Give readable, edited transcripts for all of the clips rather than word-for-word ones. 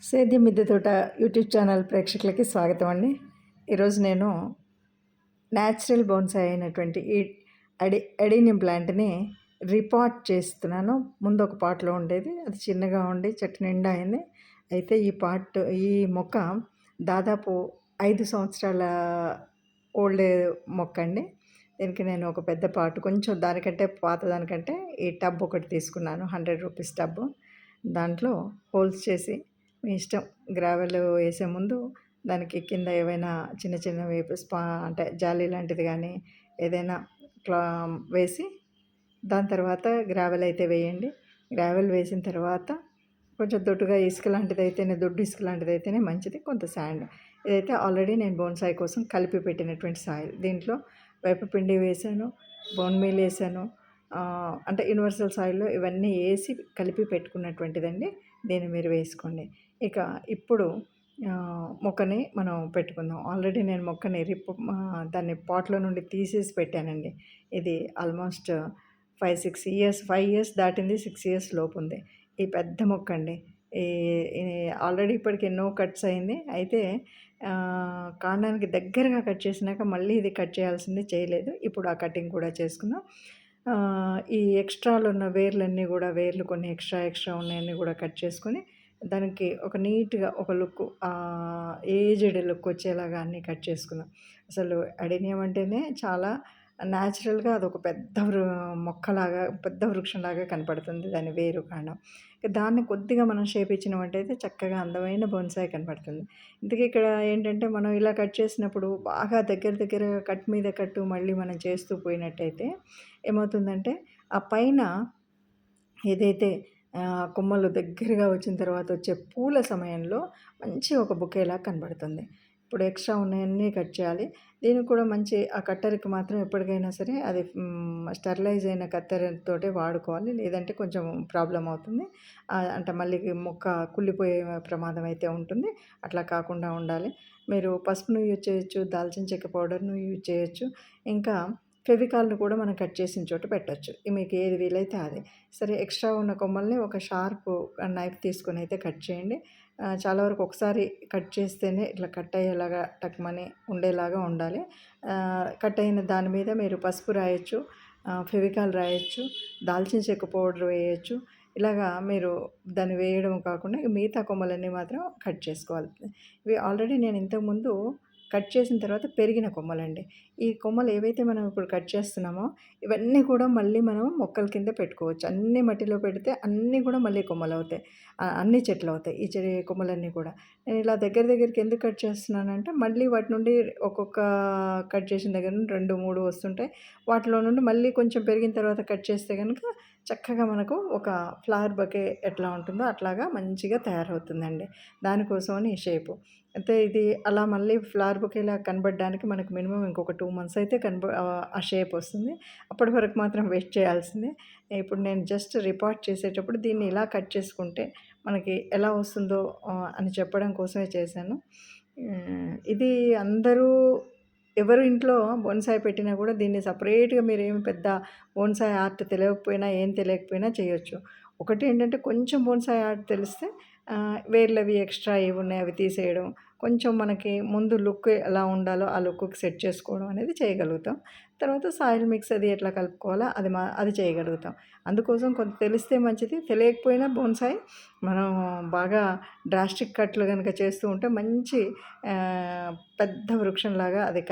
సేద్యం మిద్దె తోట యూట్యూబ్ ఛానల్ ప్రేక్షకులకి స్వాగతం అండి. ఈరోజు నేను న్యాచురల్ బోన్సాయి అయినటువంటి ఈ అడీనియం ప్లాంట్ని రిపాట్ చేస్తున్నాను. ముందు ఒక పాట్లో ఉండేది, అది చిన్నగా ఉండి చెట్టు నిండా అయింది. అయితే ఈ మొక్క దాదాపు 5 సంవత్సరాల ఓల్డ్ మొక్క అండి. దీనికి నేను ఒక పెద్ద పాటు కొంచెం దానికంటే పాత దానికంటే ఈ టబ్ ఒకటి తీసుకున్నాను, 100 రూపీస్ టబ్బు. దాంట్లో హోల్స్ చేసి మీ ఇష్టం, గ్రావెల్ వేసే ముందు దానికి కింద ఏవైనా చిన్న చిన్నవి అంటే జాలీ లాంటిది కానీ ఏదైనా వేసి దాని తర్వాత గ్రావెల్ అయితే వేయండి. గ్రావెల్ వేసిన తర్వాత కొంచెం దొడ్డుగా ఇసుక లాంటిదైతేనే, దొడ్డు ఇసుక లాంటిదైతేనే మంచిది. కొంత శాండ్, ఇదైతే ఆల్రెడీ నేను బోన్సాయి కోసం కలిపి పెట్టినటువంటి సాయిల్. దీంట్లో వేపపిండి వేసాను, బోన్ మీల్ వేసాను, అంటే యూనివర్సల్ సాయిల్లో ఇవన్నీ వేసి కలిపి పెట్టుకున్నటువంటిదండి. దీన్ని మీరు వేసుకోండి. ఇక ఇప్పుడు మొక్కని మనం పెట్టుకుందాం. ఆల్రెడీ నేను మొక్కని దాన్ని పాట్లో నుండి తీసేసి పెట్టానండి. ఇది ఆల్మోస్ట్ 5 ఇయర్స్ దాటింది, 6 ఇయర్స్ లోపు ఉంది. ఈ పెద్ద మొక్క అండి. ఈ ఆల్రెడీ ఇప్పటికి ఎన్నో కట్స్ అయింది. అయితే కాండానికి దగ్గరగా కట్ చేసినాక మళ్ళీ ఇది కట్ చేయాల్సింది, చేయలేదు. ఇప్పుడు ఆ కటింగ్ కూడా చేసుకుందాం. ఈ ఎక్స్ట్రాలు ఉన్న వేర్లన్నీ కూడా, వేర్లు కొన్ని ఎక్స్ట్రా ఉన్నాయన్నీ కూడా కట్ చేసుకొని దానికి ఒక నీట్గా ఒక లుక్, ఏజ్డ్ లుక్ వచ్చేలాగా అన్నీ కట్ చేసుకుందాం. అసలు అడేనియం అంటేనే చాలా న్యాచురల్గా అదొక పెద్ద మొక్కలాగా, పెద్ద వృక్షంలాగా కనపడుతుంది దాని వేరు కాండం. దాన్ని కొద్దిగా మనం షేప్ ఇచ్చినామంటైతే చక్కగా అందమైన బోన్సాయి కనపడుతుంది. ఇంతకీ ఇక్కడ ఏంటంటే, మనం ఇలా కట్ చేసినప్పుడు బాగా దగ్గరగా కట్ మీద కట్టు మళ్ళీ మనం చేస్తూ పోయినట్టయితే ఏమవుతుందంటే, ఆ పైన ఏదైతే కొమ్మలు దగ్గరగా వచ్చిన తర్వాత వచ్చే పూల సమయంలో మంచి ఒక బొకేలా కనబడుతుంది. ఇప్పుడు ఎక్స్ట్రా ఉన్నాయన్నీ కట్ చేయాలి. దీనికి కూడా మంచి ఆ కట్టెరకి మాత్రం ఎప్పటికైనా సరే అది స్టెరిలైజ్ అయిన కత్తెరతోటే వాడుకోవాలి, లేదంటే కొంచెం ప్రాబ్లమ్ అవుతుంది. అంటే మళ్ళీ మొక్క కుళ్ళిపోయే ప్రమాదం అయితే ఉంటుంది. అట్లా కాకుండా ఉండాలి. మీరు పసుపును యూజ్ చేయొచ్చు, దాల్చిన చెక్క పౌడర్‌ను యూజ్ చేయొచ్చు. ఇంకా ఫెవికాల్‌ను కూడా మనం కట్ చేసిన చోట పెట్టొచ్చు. మీకు ఏది వీలైతే అది. సరే, ఎక్స్ట్రా ఉన్న కొమ్మల్ని ఒక షార్ప్ నైఫ్ తీసుకొని అయితే కట్ చేయండి. చాలా వరకు ఒకసారి కట్ చేస్తేనే ఇట్లా కట్ అయ్యేలాగా టక్‌మని ఉండేలాగా ఉండాలి. కట్ అయిన దాని మీద మీరు పసుపు రాయొచ్చు, ఫెవికాల్ రాయొచ్చు, దాల్చిన చెక్క పౌడర్ వేయొచ్చు. ఇలాగా మీరు దాన్ని వేయడం కాకుండా మిగతా కొమ్మలన్నీ మాత్రం కట్ చేసుకోవాలి. ఇవి ఆల్రెడీ నేను ఇంతకుముందు కట్ చేసిన తర్వాత పెరిగిన కొమ్మలండి. ఈ కొమ్మలు ఏవైతే మనం ఇప్పుడు కట్ చేస్తున్నామో ఇవన్నీ కూడా మళ్ళీ మనం మొక్కల కింద పెట్టుకోవచ్చు. అన్నీ మట్టిలో పెడితే అన్నీ కూడా మళ్ళీ కొమ్మలవుతాయి. అన్ని చెట్లవుతాయి ఈ కొమ్మలన్నీ కూడా. నేను ఇలా దగ్గరికి ఎందుకు కట్ చేస్తున్నానంటే, మళ్ళీ వాటి నుండి ఒక్కొక్క కట్ చేసిన దగ్గర నుండి 2, 3 వస్తుంటాయి. వాటిలో నుండి మళ్ళీ కొంచెం పెరిగిన తర్వాత కట్ చేస్తే గనుక చక్కగా మనకు ఒక ఫ్లవర్ బొకే ఎట్లా ఉంటుందో అట్లాగా మంచిగా తయారవుతుందండి. దానికోసమని ఈ షేపు. అయితే ఇది అలా మళ్ళీ ఫ్లవర్ బొకేలా కనబడడానికి మనకు మినిమమ్ ఇంకొక 2 మంత్స్ అయితే ఆ షేప్ వస్తుంది. అప్పటి వరకు మాత్రం వెయిట్ చేయాల్సిందే. ఇప్పుడు నేను జస్ట్ రిపార్ట్ చేసేటప్పుడు దీన్ని ఇలా కట్ చేసుకుంటే మనకి ఎలా వస్తుందో అని చెప్పడం కోసమే చేశాను. ఇది అందరూ ఎవరు ఇంట్లో బోన్సాయి పెట్టినా కూడా దీన్ని సపరేట్‌గా మీరేమి పెద్ద బోన్సాయి ఆర్ట్ తెలియకపోయినా, ఏం తెలియకపోయినా చేయొచ్చు. ఒకటి ఏంటంటే, కొంచెం బోన్సాయి ఆర్ట్ తెలిస్తే వేర్లవి ఎక్స్ట్రా ఏవున్నాయి అవి తీసేయడం, కొంచెం మనకి ముందు లుక్ ఎలా ఉండాలో ఆ లుక్‌కి సెట్ చేసుకోవడం అనేది చేయగలుగుతాం. తర్వాత సాయిల్ మిక్స్ అది ఎట్లా కలుపుకోవాలో అది చేయగలుగుతాం. అందుకోసం కొంత తెలిస్తే మంచిది. తెలియకపోయినా బోన్సాయి మనం బాగా డ్రాస్టిక్ కట్లు గనుక చేస్తూ ఉంటే మంచి పెద్ద వృక్షంలాగా అది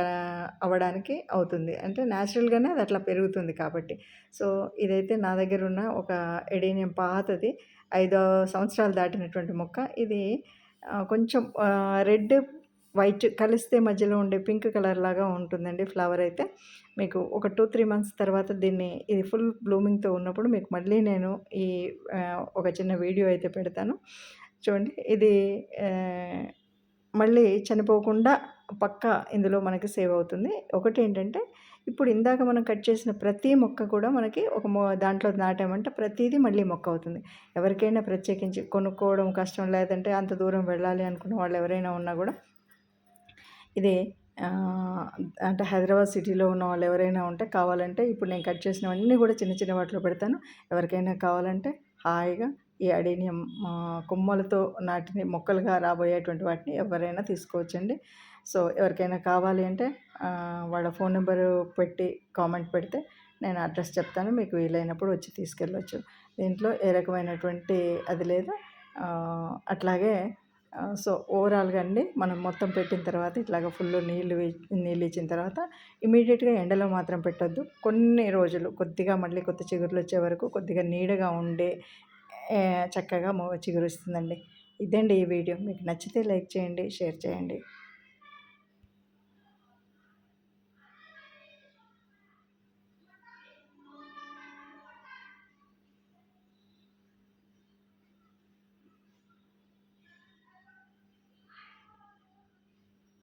అవ్వడానికి అవుతుంది. అంటే న్యాచురల్‌గానే అది అట్లా పెరుగుతుంది కాబట్టి. సో, ఇదైతే నా దగ్గరున్న ఒక ఎడేనియం పాతది, 5 సంవత్సరాలు దాటినటువంటి మొక్క. ఇది కొంచెం రెడ్, వైట్ కలిస్తే మధ్యలో ఉండే పింక్ కలర్ లాగా ఉంటుందండి ఫ్లవర్ అయితే. మీకు ఒక 2, 3 మంత్స్ తర్వాత ఇది ఫుల్ బ్లూమింగ్‌తో ఉన్నప్పుడు మీకు మళ్ళీ నేను ఒక చిన్న వీడియో అయితే పెడతాను. చూడండి, ఇది మళ్ళీ చనిపోకుండా పక్కా ఇందులో మనకి సేవ్ అవుతుంది. ఒకటేంటంటే, ఇప్పుడు ఇందాక మనం కట్ చేసిన ప్రతి మొక్క కూడా మనకి ఒక దాంట్లో నాటామంటే ప్రతీదీ మళ్ళీ మొక్క అవుతుంది. ఎవరికైనా ప్రత్యేకించి కొనుక్కోవడం కష్టం, లేదంటే అంత దూరం వెళ్ళాలి అనుకున్న వాళ్ళు ఎవరైనా ఉన్నా కూడా ఇది అంటే హైదరాబాద్ సిటీలో ఉన్న వాళ్ళు ఎవరైనా ఉంటే కావాలంటే ఇప్పుడు నేను కట్ చేసినవన్నీ కూడా చిన్న చిన్న వాటిలో పెడతాను. ఎవరికైనా కావాలంటే హాయిగా ఈ అడేనియం కొమ్మలతో నాటిన మొక్కలుగా రాబోయేటువంటి వాటిని ఎవరైనా తీసుకోవచ్చండి. సో ఎవరికైనా కావాలి అంటే వాళ్ళ ఫోన్ నెంబరు పెట్టి కామెంట్ పెడితే నేను అడ్రస్ చెప్తాను. మీకు వీలైనప్పుడు వచ్చి తీసుకెళ్ళొచ్చు. దీంట్లో ఏ రకమైనటువంటి అది లేదు. అట్లాగే సో ఓవరాల్‌గా అండి మనం మొత్తం పెట్టిన తర్వాత ఇట్లాగ ఫుల్లు నీళ్ళు ఇచ్చిన తర్వాత ఇమ్మీడియేట్‌గా ఎండలో మాత్రం పెట్టొద్దు. కొన్ని రోజులు కొద్దిగా మళ్ళీ కొత్త చిగుర్లొచ్చే వరకు కొద్దిగా నీడగా ఉండే చక్కగా చిగురిస్తుందండి. ఇదండి ఈ వీడియో. మీకు నచ్చితే లైక్ చేయండి, షేర్ చేయండి.